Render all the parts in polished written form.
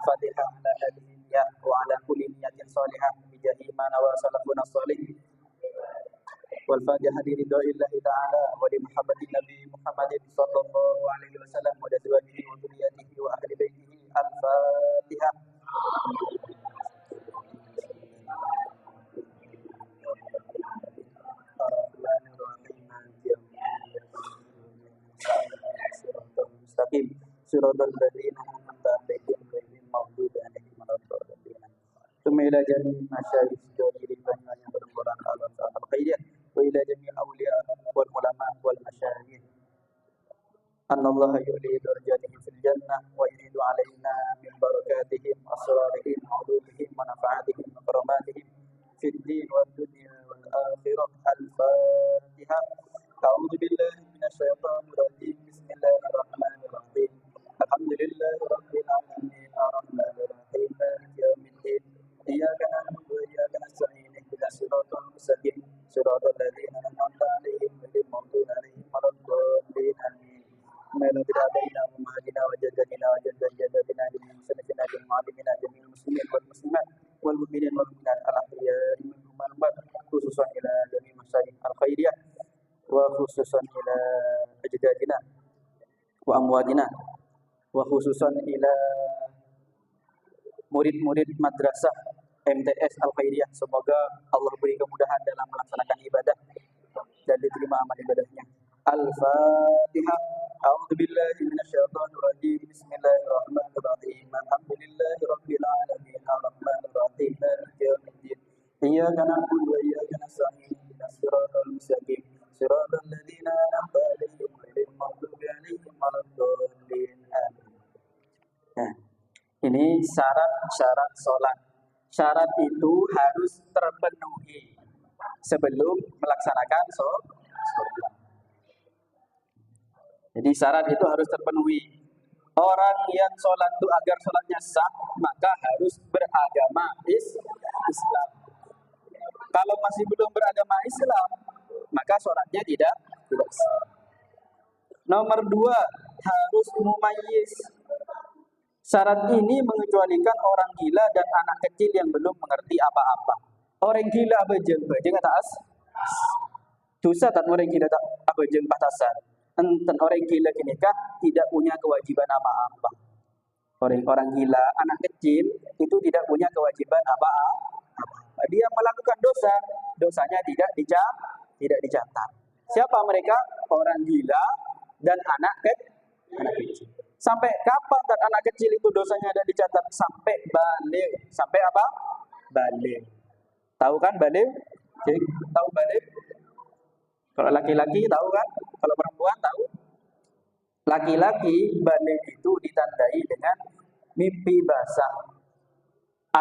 Al-Fatihah ala hadhihi niyyah wa ala kulli niyyatin salihah bi jahi ma nawa salafuna salih. Wal Fatihah lillahi ta'ala wa li muhammadin nabi Muhammadin sallallahu alaihi wasallam wa azwajihi wa dhurriyyatihi wa ahli baitihi. Al-Fatihah. Mustaqim siratal ladzina an'amta 'alaihim ghairil maghdubi 'alaihim waladdallin. Tsumma ila jami'i masyayikh jawahiri yang berquran al-khairiyah wa ila jami'i awliya wal ulama wal masyayikh anna Allah yu'li darajatihim fil jannah wa yuridu 'alaina min barakatihim asrarihim ulumihim wa nafa'atihim wa karamatihim fid din wad dunya wal akhirah. Al-Fatihah. A'udzu billahi minasyaitonir rajim. Bismillahirrahmanirrahim. Alhamdulillahi rabbil alamin arrahmanir rahim maliki yaumiddin. Iyyaka na'budu wa iyyaka nasta'in ihdinas siratal mustaqim siratal ladzina an'amta 'alaihim ghairil maghdubi 'alaihim waladdallin. Amin. Mela bid'atina wa mahdina wa jaddina wa jaddina min sunnati nabil mu'allimina jamil muslimin wal muslimat wal mu'minin wal mu'minat al-ahya'i minhum wal amwat khususan ila jami' masyayikh al-khairiyah wa khususan ila ajdadina wa amwadina wa khususan ila murid-murid madrasah MTS Al-Khairiyah. Semoga Allah beri kemudahan dalam melaksanakan ibadah dan diterima amal ibadahnya. Al-Fatihah. A'udzu billahi minasyaitonir rajim. Bismillahirrahmanirrahim. Alhamdulillahi rabbil alamin arrahmanir rahim maliki yaumiddin. Iyyaka na'budu wa iyyaka nasta'in ihdinas siratal mustaqim siratal ladzina an'amta 'alaihim ghairil maghdubi 'alaihim waladdallin. Amin. Nah, ini syarat-syarat sholat. Syarat itu harus terpenuhi sebelum melaksanakan sholat. Jadi syarat itu harus terpenuhi. Orang yang sholat itu agar sholatnya sah, maka harus beragama Islam. Kalau masih belum beragama Islam, maka sholatnya tidak sah. Nomor 2, harus mumayyiz. Syarat ini mengecualikan orang gila dan anak kecil yang belum mengerti apa-apa. Orang gila bejeng atas. Dosa tak orang gila tak bejeng patasan. Enten orang gila kini kah tidak punya kewajiban apa-apa. Orang gila, anak kecil itu tidak punya kewajiban apa-apa. Dia melakukan dosa, dosanya tidak dicatat. Siapa mereka? Orang gila dan anak kecil. Sampai kapan anak kecil itu dosanya ada dicatat? Sampai balik. Sampai apa? Balik. Tahu kan balik? Tahu balik? Kalau laki-laki tahu kan? Kalau perempuan tahu? Laki-laki balik itu ditandai dengan mimpi basah.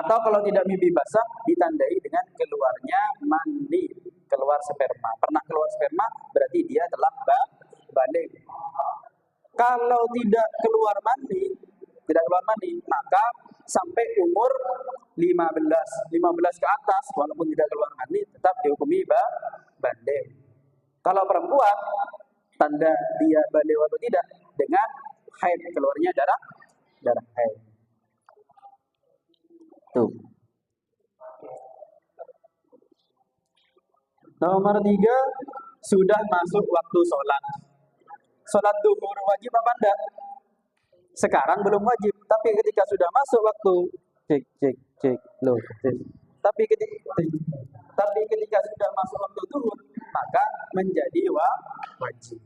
Atau kalau tidak mimpi basah, ditandai dengan keluarnya mani, keluar sperma. Pernah keluar sperma, berarti dia telah balik. Kalau tidak keluar mani, maka sampai umur 15 ke atas, walaupun tidak keluar mani, tetap dihukumi balik. Kalau perempuan, tanda dia balik atau tidak dengan haid, keluarnya darah haid. Tuh. Nomor 3, sudah masuk waktu sholat. Sholat duhur wajib apa enggak? Sekarang belum wajib, tapi ketika sudah masuk waktu cek loh. Tapi ketika sudah masuk waktu duhur, maka menjadi wajib.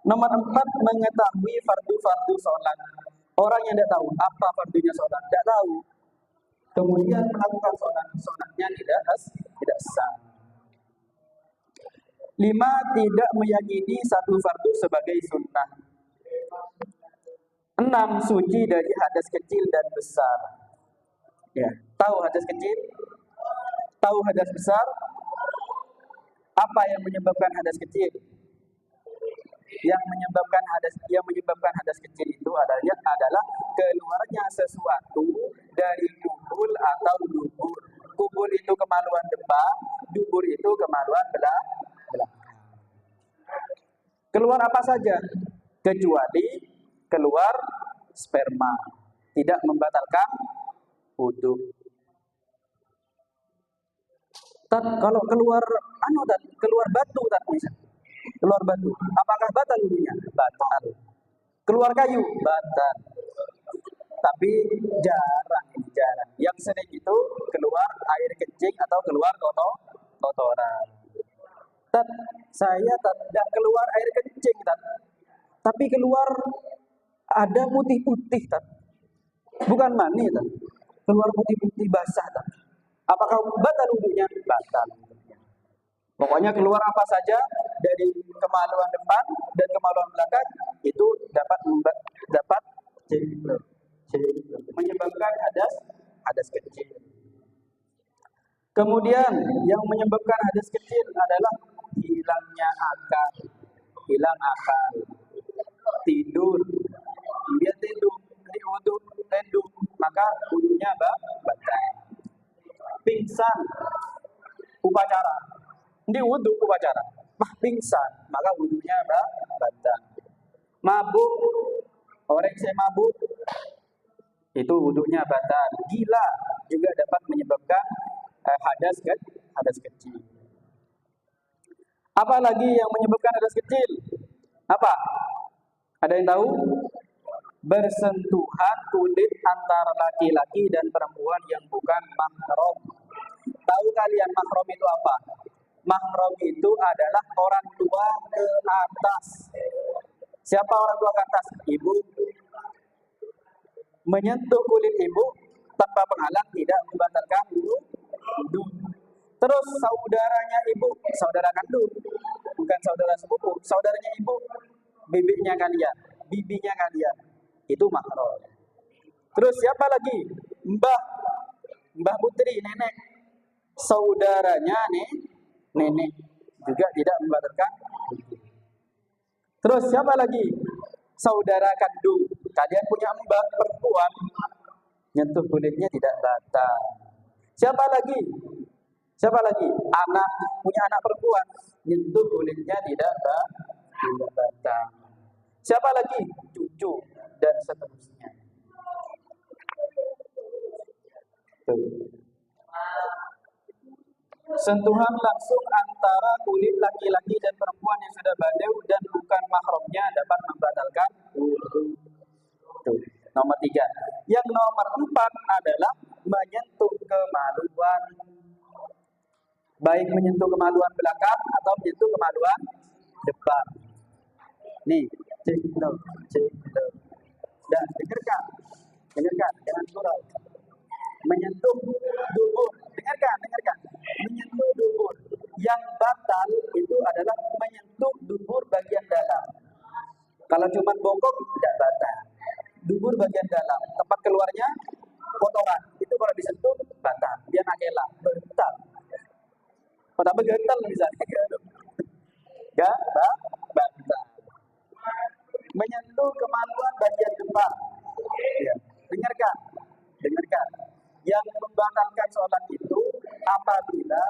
Nomor 4, mengetahui fardu-fardu sholat. Orang yang tidak tahu apa fardunya sholat, tidak tahu. Kemudian melakukan sholatnya tidak sah. 5, tidak meyakini satu fardu sebagai sunnah. 6, suci dari hadas kecil dan besar. Ya, tahu hadas kecil? Tahu hadas besar? Apa yang menyebabkan hadas kecil? Yang menyebabkan hadas kecil itu adalah keluarnya sesuatu dari kubul atau dubur. Kubul itu kemaluan depan, dubur itu kemaluan belakang. Keluar apa saja, kecuali keluar sperma, tidak membatalkan wudu. Kalau keluar keluar batu keluar batu, apakah batal wudunya? Batal. Keluar kayu, batal. Tapi jarang. Yang sering itu keluar air kencing atau keluar kotoran. Saya tidak keluar air kencing, tapi keluar ada putih-putih, bukan mani, keluar putih-putih basah. Apakah batal wudunya? Batal. Pokoknya keluar apa saja dari kemaluan depan dan kemaluan belakang itu dapat menyebabkan hadas kecil. Kemudian yang menyebabkan hadas kecil adalah hilangnya akal. Hilang akal. Tidur. Dia tidur, maka wudunya batal. Pingsan, upacara. Ini wudu upacara. Pingsan, maka wudunya batal. Mabuk, orang yang mabuk, itu wudunya batal. Gila juga dapat menyebabkan hadas kecil. Apa lagi yang menyebabkan hadas kecil? Apa? Ada yang tahu? Bersentuhan kulit antara laki-laki dan perempuan yang bukan mahram. Tahu kalian mahram itu apa? Mahram itu adalah orang tua ke atas. Siapa orang tua ke atas? Ibu. Menyentuh kulit ibu tanpa penghalang tidak membatalkan wudu. Terus saudaranya ibu, saudara kandung, bukan saudara sepupu, saudaranya ibu, bibinya kalian, itu mahram. Terus siapa lagi? Mbah putri, nenek, saudaranya nenek juga tidak membatalkan wudu. Terus siapa lagi? Saudara kandung. Kalian punya mbah perempuan, nyentuh kulitnya tidak batal. Siapa lagi? Punya anak perempuan, nyentuh kulitnya tidak batal. Siapa lagi? Cucu dan seterusnya. Sentuhan langsung antara kulit laki-laki dan perempuan yang sudah balighah dan bukan mahramnya dapat membatalkan wudu. Nomor 3. Yang nomor 4 adalah menyentuh kemaluan. Baik menyentuh kemaluan belakang atau menyentuh kemaluan depan. Nih, cek. Dan dengarkan, jangan surau. Menyentuh dubur, dengarkan. Menyentuh dubur. Yang batal itu adalah menyentuh dubur bagian dalam. Kalau cuma bokok tidak batal. Dubur bagian dalam, tempat keluarnya kotoran, itu kalau disentuh batal. Dia nakela, batal. Pertama gatal misalnya, gak batal. Menyentuh kemaluan bagian depan. Ya. Dengarkan. Yang membatalkan sholat itu apabila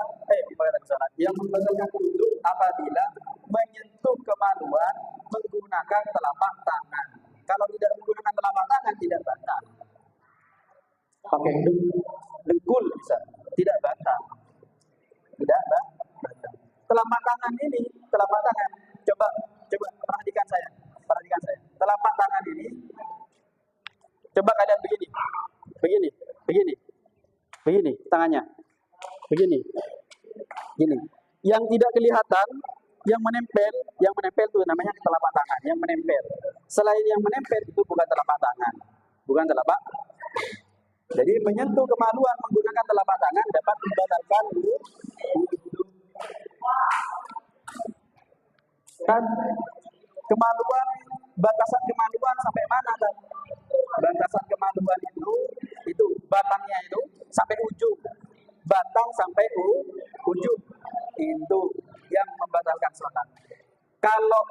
apabila menyentuh kemaluan menggunakan telapak tangan. Kalau tidak menggunakan telapak tangan tidak batal. Pakai dengkul bisa, tidak batal. Telapak tangan, coba perhatikan saya. Telapak tangan ini, coba kalian begini tangannya, begini. Yang tidak kelihatan, yang menempel itu namanya telapak tangan. Yang menempel. Selain yang menempel itu bukan telapak tangan, Jadi menyentuh kemaluan menggunakan telapak tangan dapat membatalkan wudu. Kan kemaluan, batasan kemaluan sampai mana kan? Batasan kemaluan itu batangnya itu sampai ujung. Batang sampai ujung. Itu yang membatalkan sholat. Kalau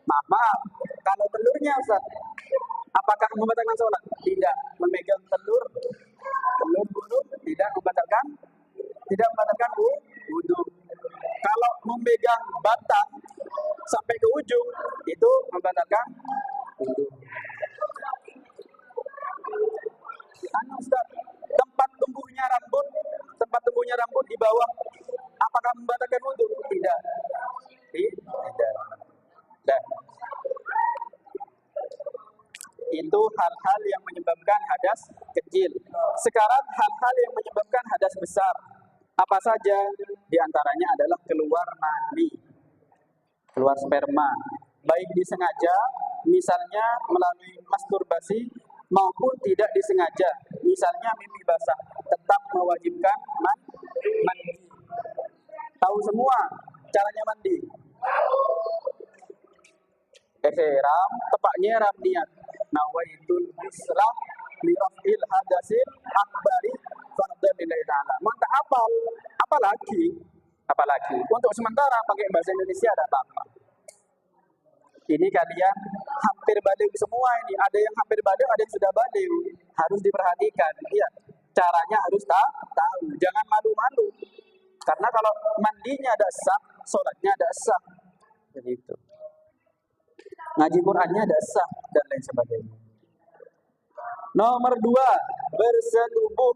maaf, kalau telurnya Ustaz, apakah membatalkan sholat? Tidak. Memegang telur burung tidak membatalkan wudu. Kalau memegang batang sampai ke ujung itu membatalkan wudu. itu hal-hal yang menyebabkan hadas kecil. Sekarang hal-hal yang menyebabkan hadas besar. Apa saja? Di antaranya adalah keluar mani, keluar sperma, baik disengaja, misalnya melalui masturbasi, maupun tidak disengaja, misalnya mimpi basah, tetap mewajibkan mandi. Tahu semua caranya mandi? Ihram, tepatnya ram niat. Nawaitul bisrah li raf'il hadasil akbari fardhan lillahi ta'ala. Maka apalagi untuk sementara pakai bahasa Indonesia ada apa-apa. Ini kalian hampir balik semua ini. Ada yang hampir balik, ada yang sudah balik. Harus diperhatikan. Iya, caranya harus tahu. Jangan malu-malu. Karena kalau mandinya ada sah, sholatnya ada sah. Begitu. Ngaji Qur'annya ada sah dan lain sebagainya. Nomor 2, bersetubuh.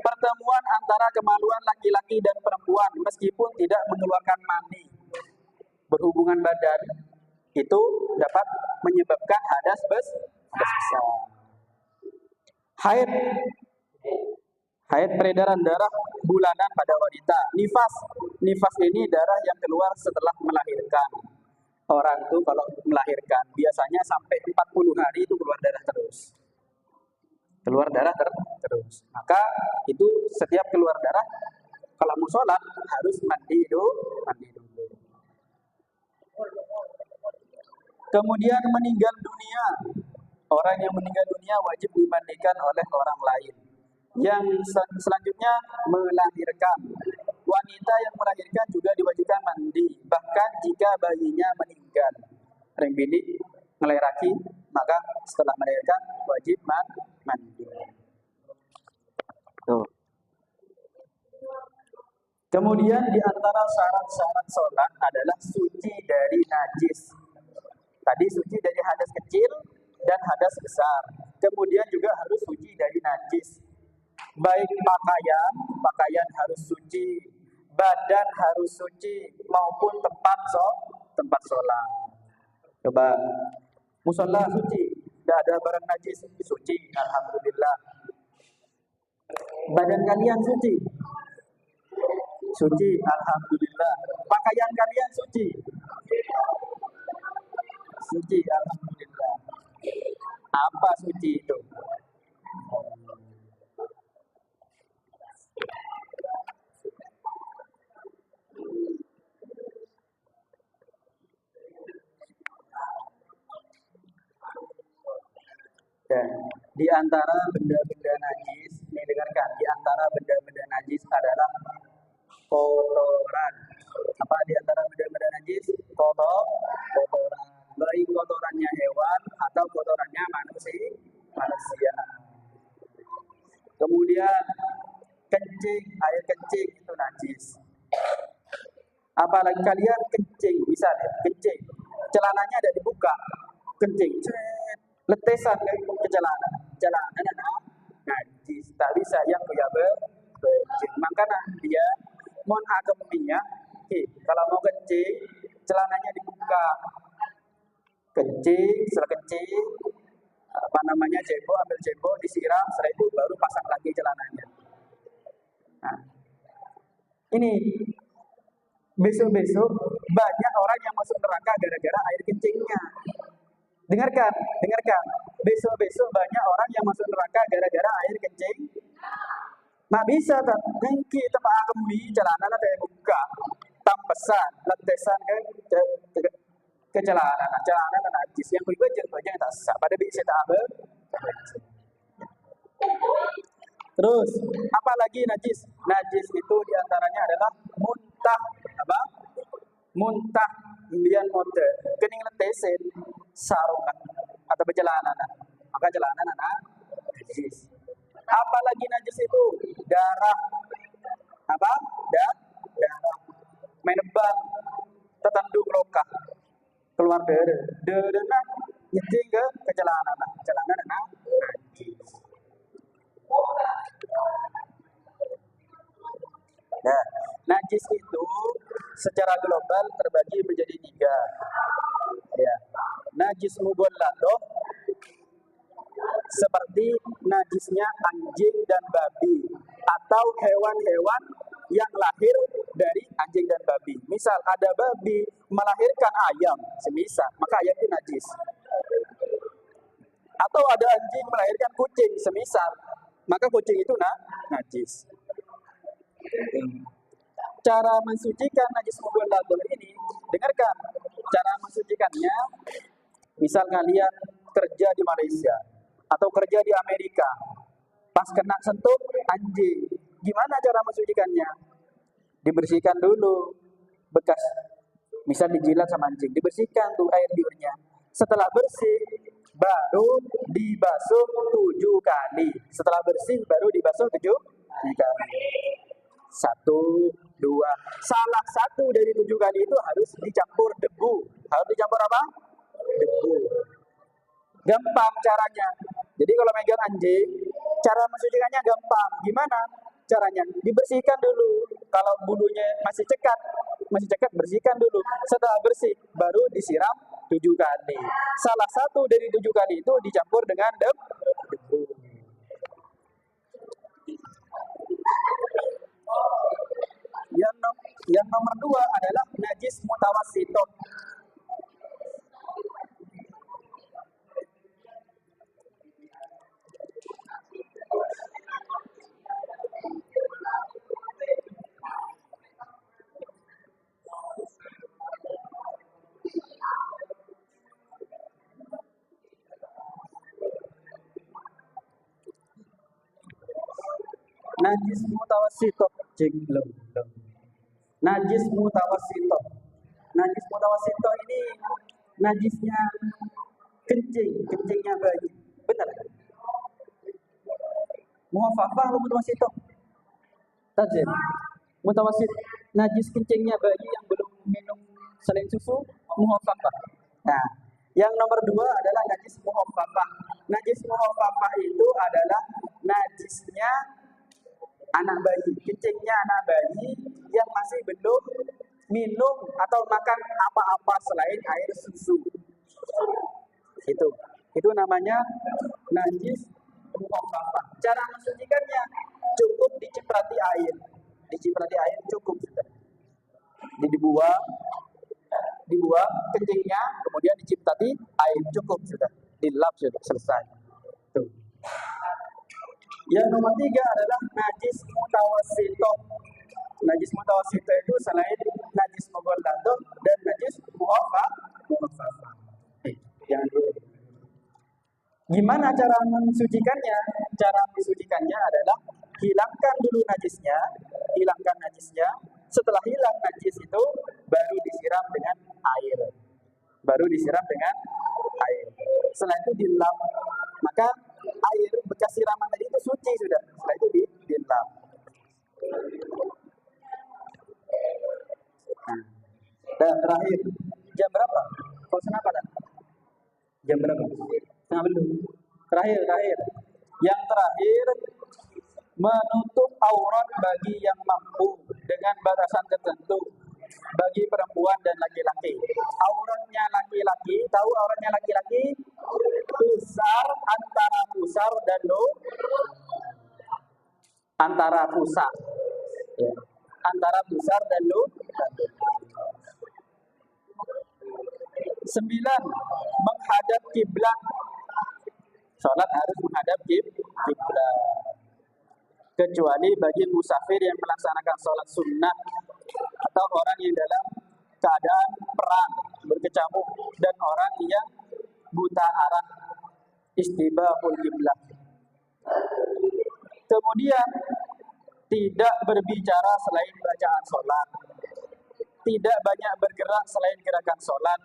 Pertemuan antara kemaluan laki-laki dan perempuan meskipun tidak mengeluarkan mani. Berhubungan badan itu dapat menyebabkan hadas besar. Haid peredaran darah bulanan pada wanita. Nifas ini darah yang keluar setelah melahirkan. Orang tuh kalau melahirkan biasanya sampai 40 hari itu keluar darah terus. Maka itu setiap keluar darah kalau mau sholat harus mandi dulu. Kemudian meninggal dunia. Orang yang meninggal dunia wajib dimandikan oleh orang lain. Yang selanjutnya melahirkan. Wanita yang melahirkan juga diwajibkan mandi. Bahkan jika bayinya meninggal. Rembili, ngeleraki, maka setelah melahirkan wajib mandi. Tuh. Kemudian di antara syarat-syarat sholat adalah suci dari najis. Tadi suci dari hadas kecil dan hadas besar. Kemudian juga harus suci dari najis. Baik pakaian harus suci, badan harus suci, maupun tempat sholat. Coba, musola suci, tidak ada barang najis, suci, alhamdulillah. Badan kalian suci, alhamdulillah. Pakaian kalian suci, alhamdulillah. Apa suci itu? Dan di antara benda-benda najis, ini dengarkan, di antara benda-benda najis adalah kotoran. Apa di antara benda-benda najis? Kotoran. Baik kotorannya hewan atau kotorannya manusia. Kemudian air kencing itu najis. Apalagi kalian kencing, misalnya kencing, celananya ada dibuka, kencing, letesan ke celana najis. Tak bisa yang punya berkencing. Makanya dia mohon agaminya, kalau mau kencing, celananya dibuka, setelah kencing, ambil jebo, disiram, setelah itu baru pasang lagi celananya. Nah, ini besok-besok banyak orang yang masuk neraka gara-gara air kencingnya. Dengarkan. Besok-besok banyak orang yang masuk neraka gara-gara air kencing. Nah bisa tak? Nengki tempat akemi celana nanti buka, tampesan, letesan ke celana. Celana najis yang bejeng tak sah. Pada bisa tak apa? Terus apa lagi najis? Najis itu diantaranya adalah muntah. Apa? Muntah, imbian mode, kening letesin, sarungan atau bercelana. Maka celana najis. Apa lagi najis itu? Darah. Apa? Darah. Menebal, tertanduk lokah, keluar darah, nyeding ke celana najis. Nah, najis itu secara global terbagi menjadi 3. Ya. najis mughalladah seperti najisnya anjing dan babi atau hewan-hewan yang lahir dari anjing dan babi. Misal ada babi melahirkan ayam, semisal, maka ayam itu najis. Atau ada anjing melahirkan kucing, semisal, maka kucing itu najis. Cara mensucikan najis mughalladah ini, dengarkan cara mensucikannya. Misal kalian kerja di Malaysia atau kerja di Amerika, pas kena sentuh anjing, gimana cara mensucikannya? Dibersihkan dulu bekas, misal dijilat sama anjing, dibersihkan tuh air liurnya. Setelah bersih, baru dibasuh 7 kali. Setelah bersih, baru dibasuh 7 kali. 1, 2. Salah satu dari 7 kali itu harus dicampur debu. Harus dicampur apa? Debu. Gampang caranya. Jadi kalau megang anjing, cara mensucikannya gampang. Gimana caranya? Dibersihkan dulu. Kalau bulunya masih cekat, bersihkan dulu. Setelah bersih, baru disiram 7 kali. Salah satu dari 7 kali itu dicampur dengan debu. Yang nomor 2 adalah najis mutawassithah. Najis mutawassithah, najis mutawassithah. Najis mutawassithah ini najisnya kencingnya bayi. Benar? Muhaffafah atau mutawassithah? Tajir. Mutawassit, najis kencingnya bayi yang belum minum selain susu, muhaffafah. Nah, yang nomor 2 adalah najis muhaffafah. Najis muhaffafah itu adalah najisnya anak bayi, kencingnya anak bayi yang masih belum minum atau makan apa-apa selain air susu. Itu namanya najis muhaffafah. Cara mensucikannya cukup diciprati air. Diciprati air cukup sudah. Dibuang kencingnya, kemudian diciprati air cukup sudah. Dilap sudah selesai. Tuh. Yang nomor 3 adalah najis mutawassithah. Najis mutawassithah itu selain najis mughalladah dan najis muhaffafah. Jangan dulu. Gimana cara mensucikannya? Cara mensucikannya adalah hilangkan dulu najisnya. Setelah hilang najis itu, baru disiram dengan air. Setelah itu dilap. Maka air bekas siraman tadi itu suci sudah. Setelah itu dilap. Dan terakhir, jam berapa? Kau kenapa dah? Jam berapa? Setengah belum. Terakhir. Yang terakhir, menutup aurat bagi yang mampu dengan batasan tertentu bagi perempuan dan laki-laki. Auratnya laki-laki, tahu auratnya laki-laki? Pusar, antara pusar dan antara pusar. Ya. Antara pusar dan 9, menghadap kiblat. Salat harus menghadap kiblat. Kecuali bagi musafir yang melaksanakan salat sunnah atau orang yang dalam keadaan perang, berkecamuk, dan orang yang buta arah, istibahul kiblat. Kemudian tidak berbicara selain bacaan sholat, tidak banyak bergerak selain gerakan sholat.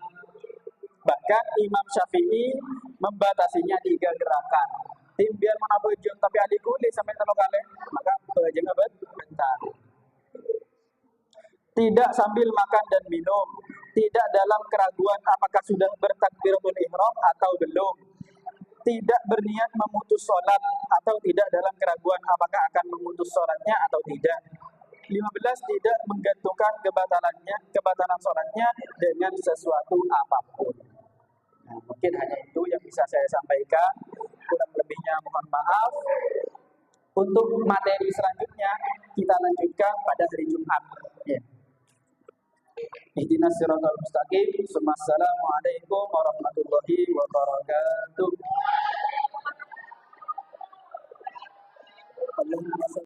Bahkan Imam Syafi'i membatasinya 3 gerakan. Tim biar mana bejeng tapi adik kulit sampai 3 kali, maka bejeng bentar. Tidak sambil makan dan minum, tidak dalam keraguan apakah sudah bertakbiratul ihram atau belum, tidak berniat memutus sholat atau tidak dalam keraguan apakah akan memutus sholatnya atau tidak. 15, tidak menggantungkan kebatalan sholatnya dengan sesuatu apapun. Nah, mungkin Mungkin hanya itu yang bisa saya sampaikan. Kurang lebihnya mohon maaf. Untuk materi selanjutnya kita lanjutkan pada hari Jumat. Ya. Ihdinas siratal mustaqim. Assalamualaikum warahmatullahi wabarakatuh.